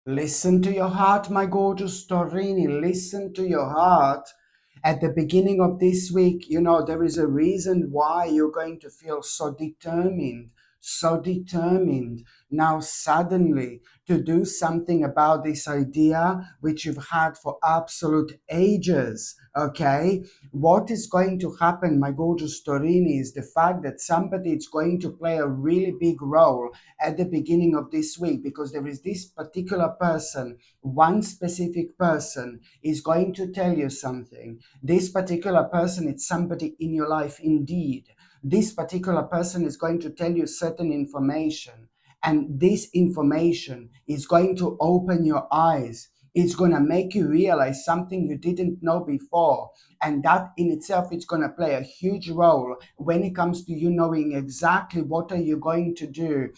Listen to your heart, my gorgeous Torini. Listen to your heart. At the beginning of this week, there is a reason why you're going to feel so determined now suddenly to do something about this idea which you've had for absolute ages. Okay, what is going to happen, my gorgeous Torini, is the fact that somebody is going to play a really big role at the beginning of this week, because there is this particular person, one specific person is going to tell you something. This particular person is somebody in your life indeed. This particular person is going to tell you certain information, and this information is going to open your eyes. It's going to make you realize something you didn't know before. And that in itself is going to play a huge role when it comes to you knowing exactly what are you going to do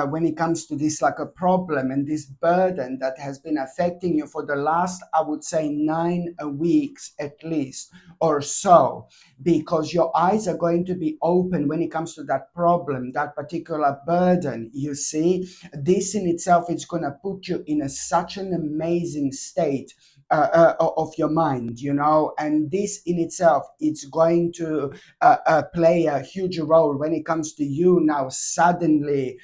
when it comes to this, like a problem and this burden that has been affecting you for the last, I would say, 9 weeks at least or so, because your eyes are going to be open when it comes to that problem, that particular burden. You see, this in itself is going to put you in such an amazing state of your mind, and this in itself it's going to play a huge role when it comes to you now suddenly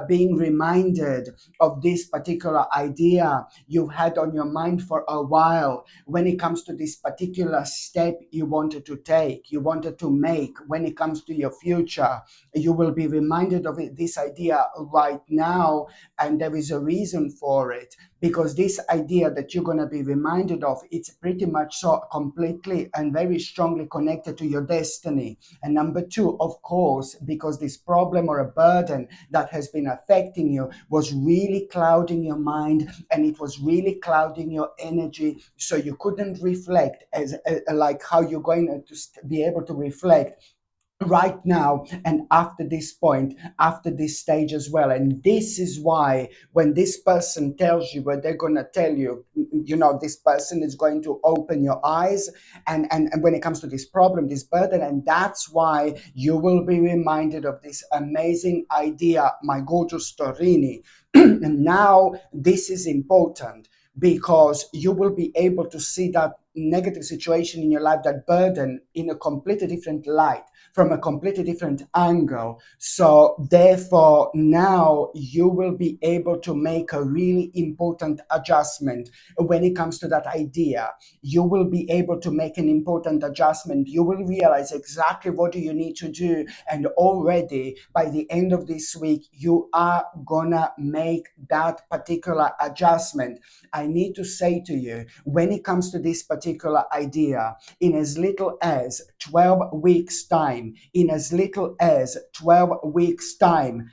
being reminded of this particular idea you've had on your mind for a while, when it comes to this particular step you wanted to take, you wanted to make when it comes to your future. You will be reminded of this idea right now, and there is a reason for it, because this idea that you're going to be reminded of, it's pretty much so completely and very strongly connected to your destiny. And number two, of course, because this problem or a burden that has been affecting you was really clouding your mind, and it was really clouding your energy, so you couldn't reflect as like how you're going to be able to reflect right now and after this point, after this stage as well. And this is why when this person tells you, what they're going to tell you, this person is going to open your eyes, and when it comes to this problem, this burden, and that's why you will be reminded of this amazing idea, my gorgeous Torini. And now this is important, because you will be able to see that negative situation in your life, that burden, in a completely different light, from a completely different angle. So therefore, now you will be able to make a really important adjustment when it comes to that idea. You will be able to make an important adjustment. You will realize exactly what do you need to do. And already by the end of this week, you are gonna make that particular adjustment. I need to say to you, when it comes to this particular idea, in as little as 12 weeks time,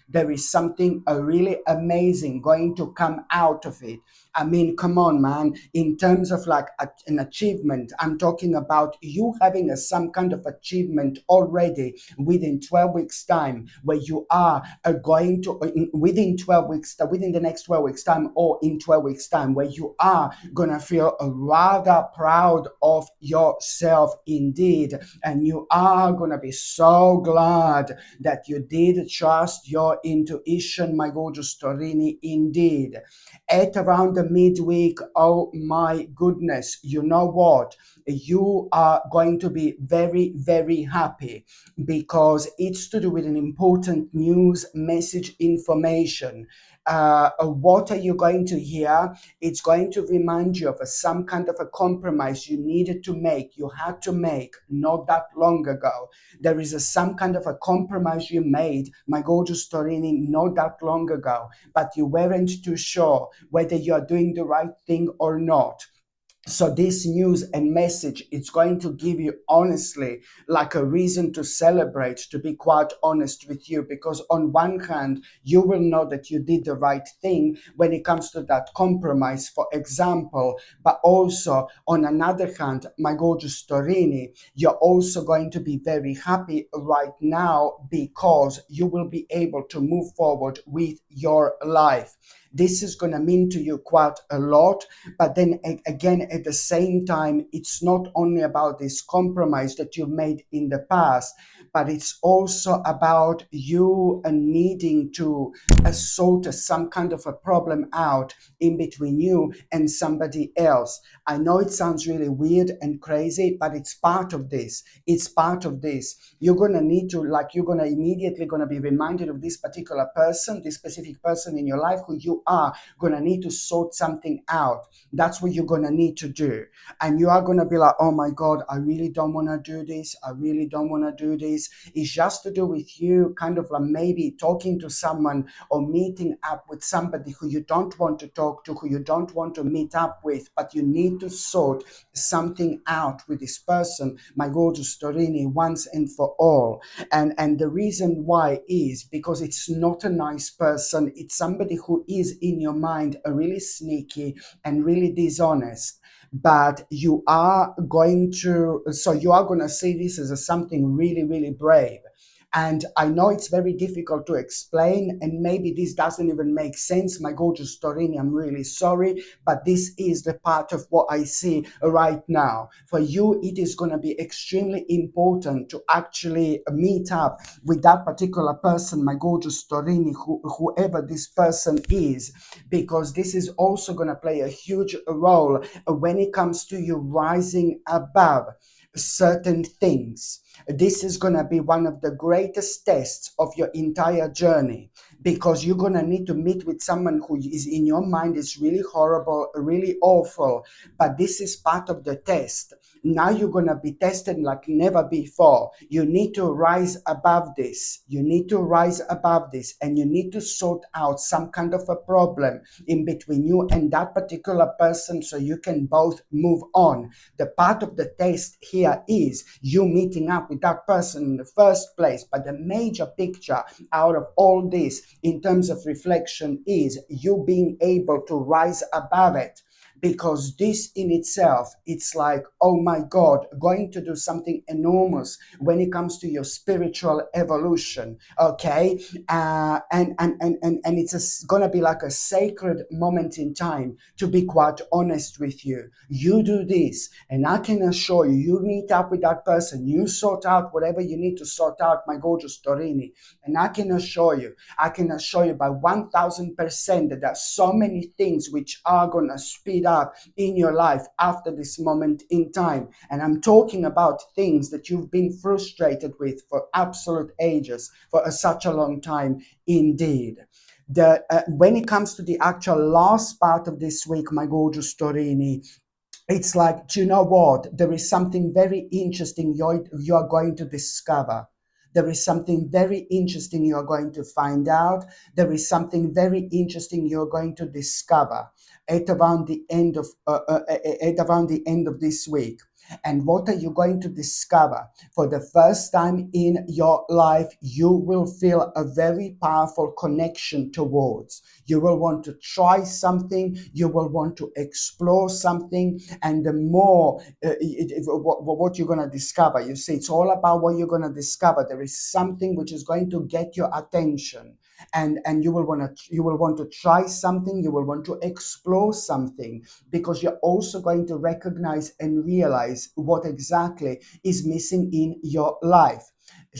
there is something really amazing going to come out of it. I mean, come on, man. In terms of like an achievement, I'm talking about you having some kind of achievement already within 12 weeks time, where you are going to, within 12 weeks, within the next 12 weeks time, or in 12 weeks time, where you are going to feel rather proud of yourself indeed. And you are going to be so glad that you did trust your intuition, my gorgeous Torini, indeed. At around the midweek, oh my goodness, you know what? You are going to be very, very happy, because it's to do with an important news, message, information. What are you going to hear? It's going to remind you of some kind of a compromise you needed to make, you had to make not that long ago. There is some kind of a compromise you made, my gorgeous Torini, not that long ago, but you weren't too sure whether you are doing the right thing or not. So this news and message, it's going to give you honestly like a reason to celebrate, to be quite honest with you, because on one hand you will know that you did the right thing when it comes to that compromise, for example, but also on another hand, my gorgeous Torini, you're also going to be very happy right now, because you will be able to move forward with your life. This is going to mean to you quite a lot. But then again, at the same time, it's not only about this compromise that you made in the past, but it's also about you needing to sort some kind of a problem out in between you and somebody else. I know it sounds really weird and crazy, but it's part of this. It's part of this. You're going to need to, like, you're going to immediately going to be reminded of this particular person, this specific person in your life who you are going to need to sort something out. That's what you're going to need to do. And you are going to be like, oh my God, I really don't want to do this. I really don't want to do this. It's just to do with you kind of like maybe talking to someone or meeting up with somebody who you don't want to talk to, who you don't want to meet up with, but you need to sort something out with this person, my gorgeous Torini, once and for all. And the reason why is because it's not a nice person. It's somebody who is in your mind a really sneaky and really dishonest. But you are going to, so you are going to see this as a something really, really brave. And I know it's very difficult to explain, and maybe this doesn't even make sense. My gorgeous Torini, I'm really sorry, but this is the part of what I see right now. For you, it is going to be extremely important to actually meet up with that particular person, my gorgeous Torini, whoever this person is, because this is also going to play a huge role when it comes to you rising above certain things. This is going to be one of the greatest tests of your entire journey, because you're going to need to meet with someone who is in your mind is really horrible, really awful, but this is part of the test. Now you're going to be tested like never before. You need to rise above this. You need to rise above this, and you need to sort out some kind of a problem in between you and that particular person so you can both move on. The part of the test here is you meeting up with that person in the first place. But the major picture out of all this in terms of reflection is you being able to rise above it. Because this in itself, it's like, oh my God, going to do something enormous when it comes to your spiritual evolution, okay? And it's gonna be like a sacred moment in time, to be quite honest with you. You do this, and I can assure you, you meet up with that person, you sort out whatever you need to sort out, my gorgeous Torini, and I can assure you by 1000% that there are so many things which are gonna speed up in your life after this moment in time. And I'm talking about things that you've been frustrated with for absolute ages, for such a long time indeed. When it comes to the actual last part of this week, my gorgeous Torini, it's like, do you know what? There is something very interesting you're going to discover. There is something very interesting you're going to find out. There is something very interesting you're going to discover at around the end of this week. And what are you going to discover? For the first time in your life, you will feel a very powerful connection towards. You will want to try something. You will want to explore something. And the more what you're going to discover, you see, it's all about what you're going to discover. There is something which is going to get your attention, and you will want to try something. You will want to explore something, because you're also going to recognize and realize what exactly is missing in your life.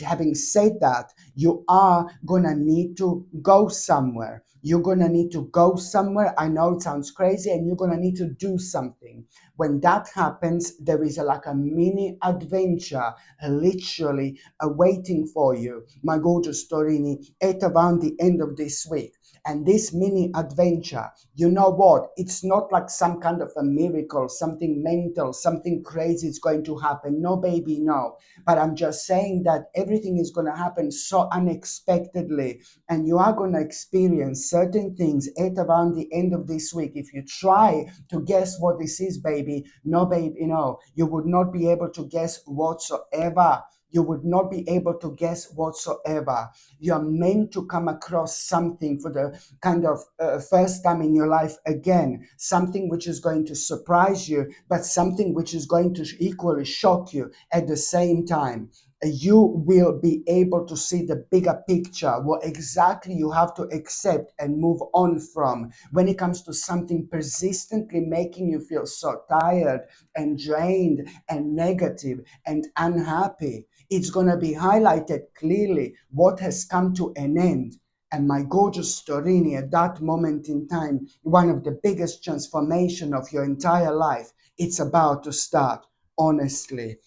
Having said that, you are gonna need to go somewhere. You're gonna need to go somewhere. I know it sounds crazy, and you're gonna need to do something. When that happens, there is like a mini adventure literally waiting for you, my gorgeous Torini, at around the end of this week. And this mini adventure, you know what? It's not like some kind of a miracle, something mental, something crazy is going to happen. No, baby, no. But I'm just saying that everything is going to happen so unexpectedly, and you are going to experience certain things at around the end of this week. If you try to guess what this is, baby, no, baby, no, you would not be able to guess whatsoever. You would not be able to guess whatsoever. You are meant to come across something for the kind of first time in your life again, something which is going to surprise you, but something which is going to equally shock you at the same time. you will be able to see the bigger picture, what exactly you have to accept and move on from when it comes to something persistently making you feel so tired and drained and negative and unhappy. It's going to be highlighted clearly what has come to an end. And my gorgeous Storini, at that moment in time, one of the biggest transformation of your entire life, it's about to start, honestly.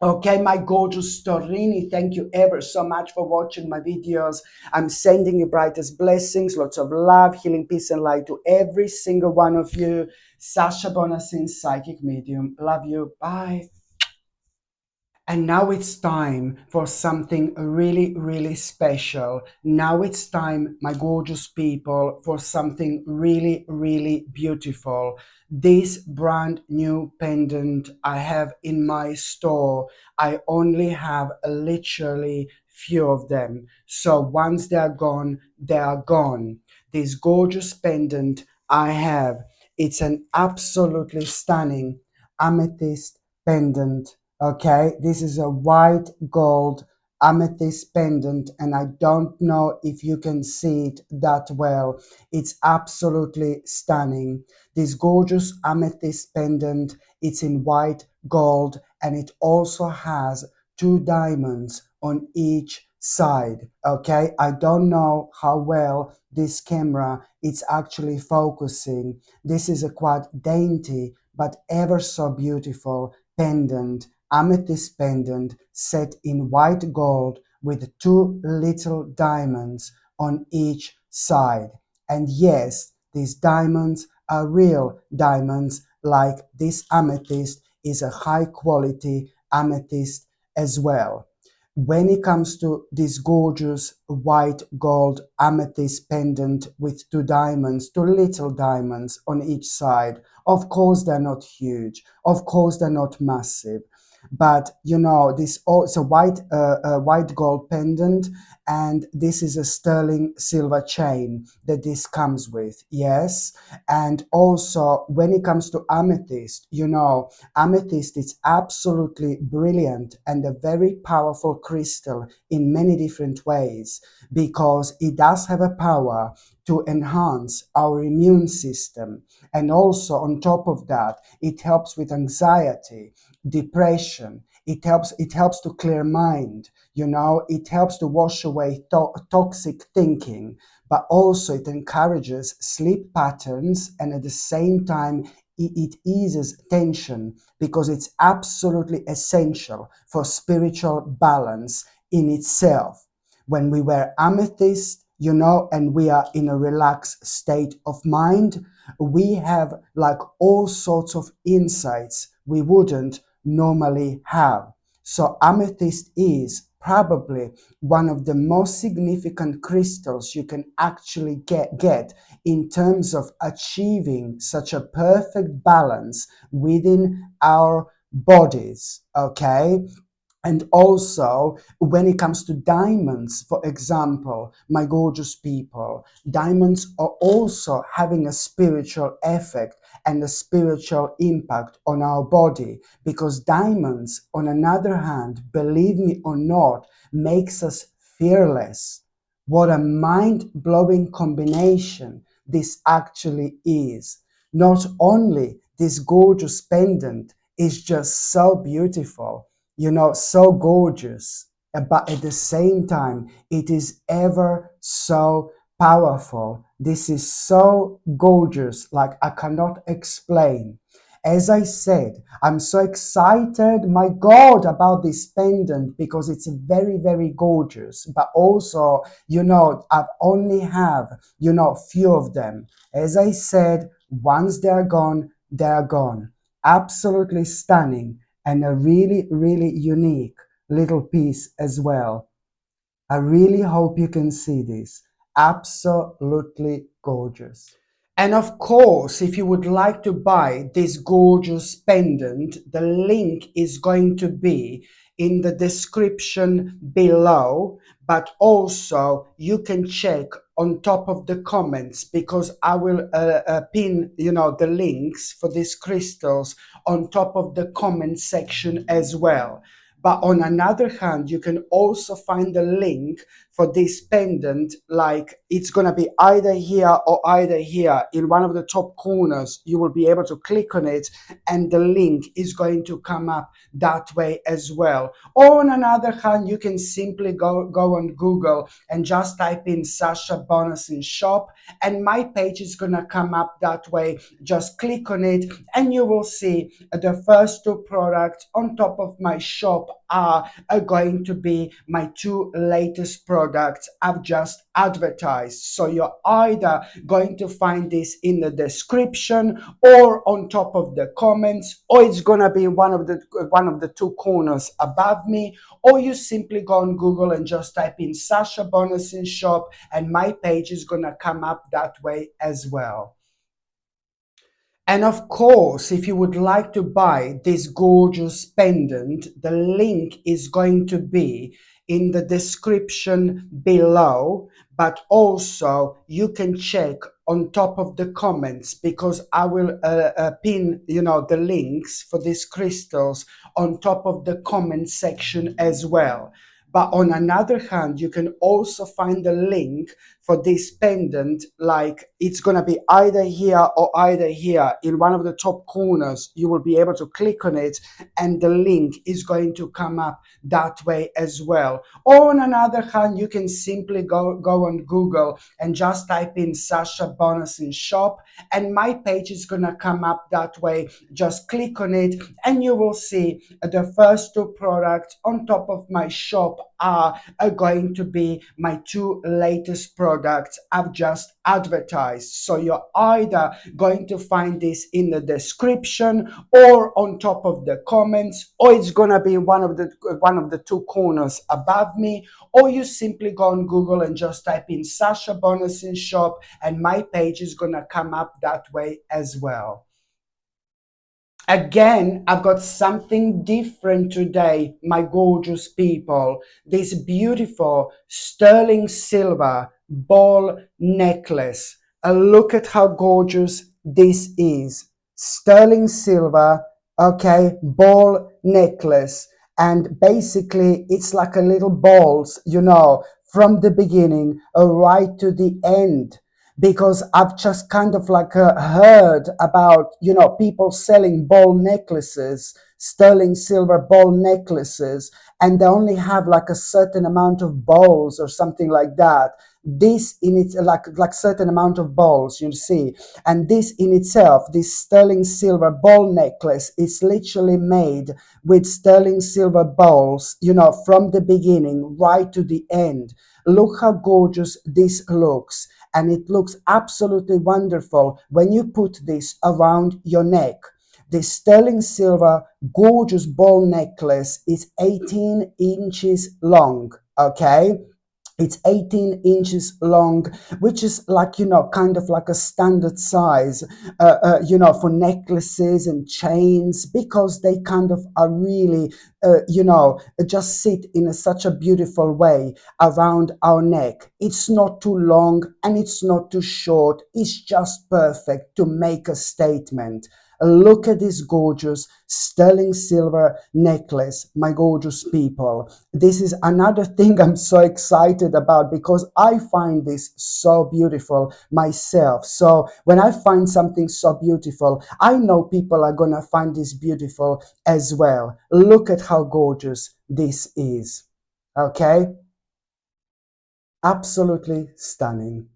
Okay, my gorgeous Torini, thank you ever so much for watching my videos. I'm sending you brightest blessings, lots of love, healing, peace, and light to every single one of you. Sasha Bonasin, Psychic Medium. Love you. Bye. And now it's time for something really, really special. Now it's time, my gorgeous people, for something really, really beautiful. This brand new pendant I have in my store, I only have literally few of them. So once they are gone, they are gone. This gorgeous pendant I have, it's an absolutely stunning amethyst pendant. Okay, this is a white gold amethyst pendant, and I don't know if you can see it that well. It's absolutely stunning. This gorgeous amethyst pendant, it's in white gold, and it also has two diamonds on each side. Okay, I don't know how well this camera is actually focusing. This is a quite dainty but ever so beautiful pendant, amethyst pendant set in white gold with two little diamonds on each side. And yes, these diamonds are real diamonds, like this amethyst is a high quality amethyst as well. When it comes to this gorgeous white gold amethyst pendant with two diamonds, two little diamonds on each side, of course they're not huge, of course they're not massive, but you know, this also white gold pendant, and this is a sterling silver chain that this comes with. Yes. And also when it comes to amethyst, you know, amethyst is absolutely brilliant and a very powerful crystal in many different ways, because it does have a power to enhance our immune system. And also on top of that, it helps with anxiety, depression. It helps to clear mind. You know, it helps to wash away toxic thinking, but also it encourages sleep patterns, and at the same time it eases tension, because it's absolutely essential for spiritual balance in itself. When we wear amethyst, you know, and we are in a relaxed state of mind, we have like all sorts of insights we wouldn't normally have. So amethyst is probably one of the most significant crystals you can actually get in terms of achieving such a perfect balance within our bodies. Okay. And also, when it comes to diamonds, for example, my gorgeous people, diamonds are also having a spiritual effect and a spiritual impact on our body, because diamonds, on another hand, believe me or not, makes us fearless. What a mind-blowing combination this actually is. Not only this gorgeous pendant is just so beautiful, you know, so gorgeous, but at the same time, it is ever so powerful. This is so gorgeous, like I cannot explain. As I said, I'm so excited, my God, about this pendant, because it's very, very gorgeous. But also, you know, I only have, you know, few of them. As I said, once they're gone, they're gone. Absolutely stunning, and a really, really unique little piece as well. I really hope you can see this. Absolutely gorgeous. And of course, if you would like to buy this gorgeous pendant, the link is going to be in the description below, but also you can check on top of the comments, because I will pin, you know, the links for these crystals on top of the comment section as well. But on another hand, you can also find the link for this pendant, like it's going to be either here or either here in one of the top corners. You will be able to click on it and the link is going to come up that way as well. Or on another hand, you can simply go on Google and just type in Sasha Bonus in shop and my page is going to come up that way. Just click on it and you will see the first two products on top of my shop are going to be my two latest products I've just advertised. So you're either going to find this in the description or on top of the comments, or it's gonna be one of the two corners above me, or you simply go on Google and just type in Sasha Bonus in shop and my page is gonna come up that way as well. And of course, if you would like to buy this gorgeous pendant, the link is going to be in the description below, but also you can check on top of the comments because I will pin, the links for these crystals on top of the comment section as well. But on another hand, you can also find the link for this pendant, like it's going to be either here or either here in one of the top corners. You will be able to click on it and the link is going to come up that way as well. Or on another hand, you can simply go on Google and just type in Sasha Bonus in shop and my page is going to come up that way. Just click on it and you will see the first two products on top of my shop are going to be my two latest products I've just advertised. So you're either going to find this in the description or on top of the comments, or it's gonna be one of the two corners above me, or you simply go on Google and just type in Sasha Bonus in shop and my page is gonna come up that way as well. Again, I've got something different today, my gorgeous people. This beautiful sterling silver ball necklace. Look at how gorgeous this is. Sterling silver, okay, ball necklace. And basically, it's like a little balls, from the beginning right to the end, because I've just kind of like heard about, people selling ball necklaces, sterling silver ball necklaces, and they only have like a certain amount of balls or something like that. This in its like certain amount of balls, you see, and this in itself, this sterling silver ball necklace is literally made with sterling silver balls, from the beginning right to the end. Look how gorgeous this looks, and it looks absolutely wonderful when you put this around your neck. This sterling silver gorgeous ball necklace is 18 inches long, okay? It's 18 inches long, which is like, kind of like a standard size, for necklaces and chains, because they kind of are really, just sit in such a beautiful way around our neck. It's not too long and it's not too short. It's just perfect to make a statement. Look at this gorgeous sterling silver necklace, my gorgeous people. This is another thing I'm so excited about because I find this so beautiful myself. So when I find something so beautiful, I know people are going to find this beautiful as well. Look at how gorgeous this is. Okay? Absolutely stunning.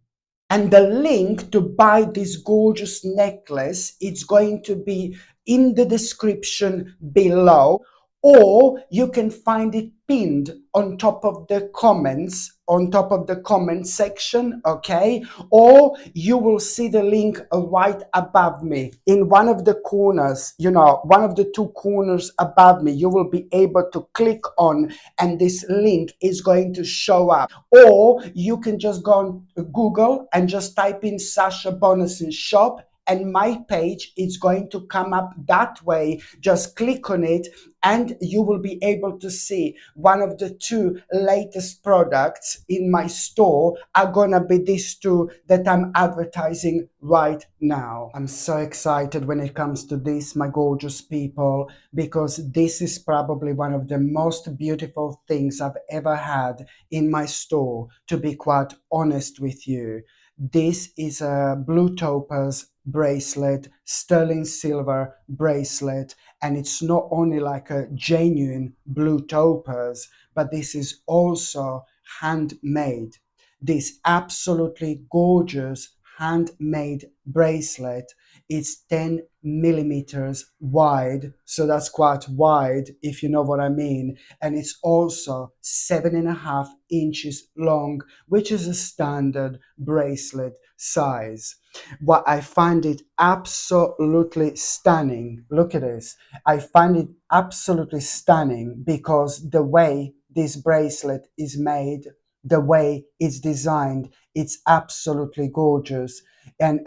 And the link to buy this gorgeous necklace, it's going to be in the description below, or you can find it pinned on top of the comments, on top of the comment section, okay? Or you will see the link right above me in one of the corners, one of the two corners above me. You will be able to click on and this link is going to show up. Or you can just go on Google and just type in Sasha Bonus in shop and my page is going to come up that way. Just click on it and you will be able to see one of the two latest products in my store are gonna be these two that I'm advertising right now. I'm so excited when it comes to this, my gorgeous people, because this is probably one of the most beautiful things I've ever had in my store, to be quite honest with you. This is a blue topaz bracelet, sterling silver bracelet, and it's not only like a genuine blue topaz, but this is also handmade. This absolutely gorgeous handmade bracelet is 10 millimeters wide, so that's quite wide if you know what I mean, and it's also 7.5 inches long, which is a standard bracelet size. What I find it absolutely stunning, look at this, I find it absolutely stunning because the way this bracelet is made, the way it's designed, it's absolutely gorgeous. And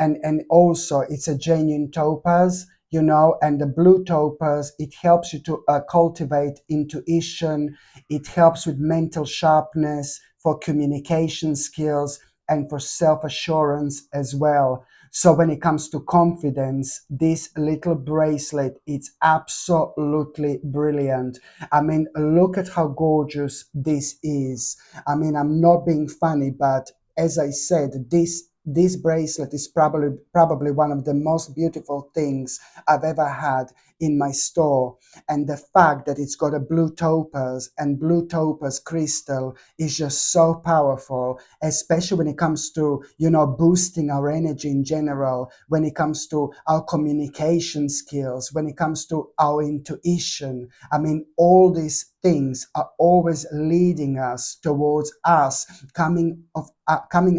also it's a genuine topaz, you know, and the blue topaz, it helps you to cultivate intuition, it helps with mental sharpness, for communication skills, and for self-assurance as well. So when it comes to confidence, this little bracelet, it's absolutely brilliant. I mean, look at how gorgeous this is. I mean, I'm not being funny, but as I said, this bracelet is probably one of the most beautiful things I've ever had in my store. And the fact that it's got a blue topaz and blue topaz crystal is just so powerful, especially when it comes to, you know, boosting our energy in general, when it comes to our communication skills, when it comes to our intuition. I mean, all these things are always leading us towards us coming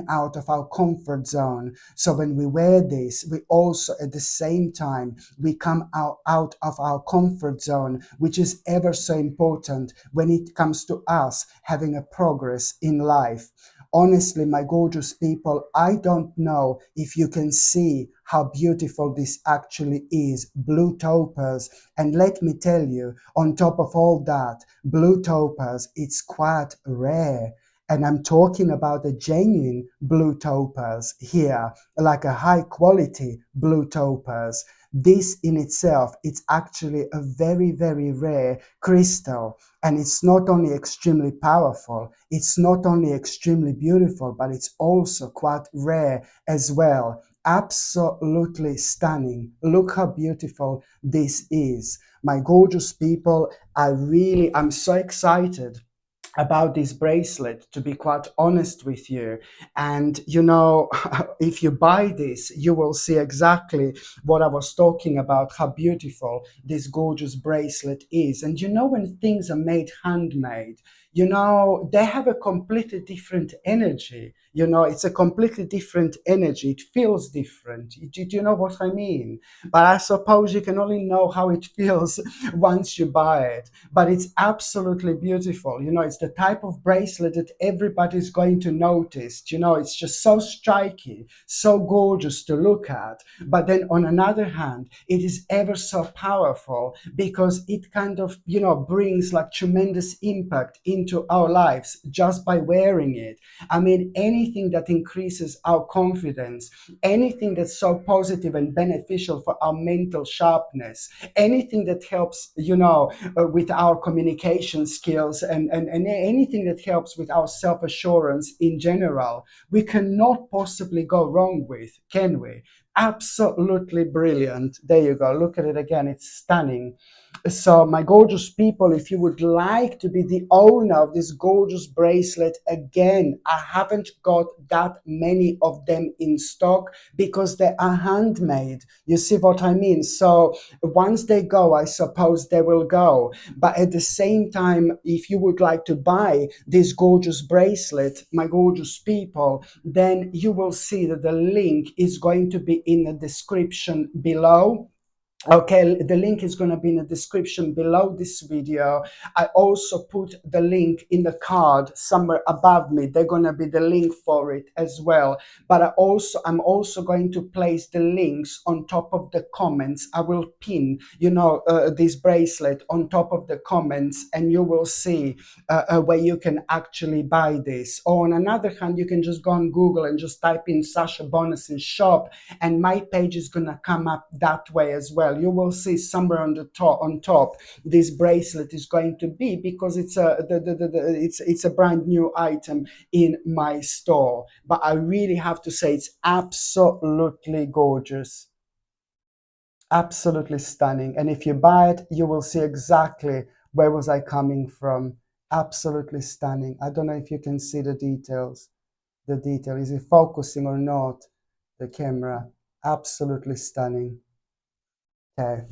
out of our comfort zone. So when we wear this, we also at the same time we come out of our comfort zone, which is ever so important when it comes to us having a progress in life. Honestly, my gorgeous people, I don't know if you can see how beautiful this actually is. Blue topaz. And let me tell you, on top of all that, blue topaz, it's quite rare. And I'm talking about a genuine blue topaz here, like a high quality blue topaz. This in itself, it's actually a very, very rare crystal. And it's not only extremely powerful, it's not only extremely beautiful, but it's also quite rare as well. Absolutely stunning. Look how beautiful this is. My gorgeous people, I'm so excited about this bracelet, to be quite honest with you. And you know, if you buy this, you will see exactly what I was talking about, how beautiful this gorgeous bracelet is. And you know, when things are made handmade, you know, they have a completely different energy. You know, it's a completely different energy, it feels different. Do you know what I mean? But I suppose you can only know how it feels once you buy it. But it's absolutely beautiful. You know, it's the type of bracelet that everybody's going to notice. You know, it's just so striking, so gorgeous to look at. But then on another hand, it is ever so powerful because it kind of, you know, brings like tremendous impact into our lives just by wearing it. I mean, anything that increases our confidence, anything that's so positive and beneficial for our mental sharpness, anything that helps, you know, with our communication skills, and anything that helps with our self-assurance in general, we cannot possibly go wrong with, can we? Absolutely brilliant. There you go. Look at it again. It's stunning. So, my gorgeous people, if you would like to be the owner of this gorgeous bracelet, again, I haven't got that many of them in stock because they are handmade. You see what I mean? So, once they go, I suppose they will go. But at the same time, if you would like to buy this gorgeous bracelet, my gorgeous people, then you will see that the link is going to be in the description below. Okay, the link is going to be in the description below this video. I also put the link in the card somewhere above me. They're going to be the link for it as well. But I'm also going to place the links on top of the comments. I will pin, this bracelet on top of the comments, and you will see where you can actually buy this. Or on another hand, you can just go on Google and just type in Sasha Bonasin shop, and my page is going to come up that way as well. You will see somewhere on top this bracelet is going to be, because it's it's a brand new item in my store. But I really have to say, it's absolutely gorgeous, absolutely stunning. And if you buy it, you will see exactly where was I coming from. Absolutely stunning. I don't know if you can see the details. The detail, is it focusing or not, the camera? Absolutely stunning. Okay.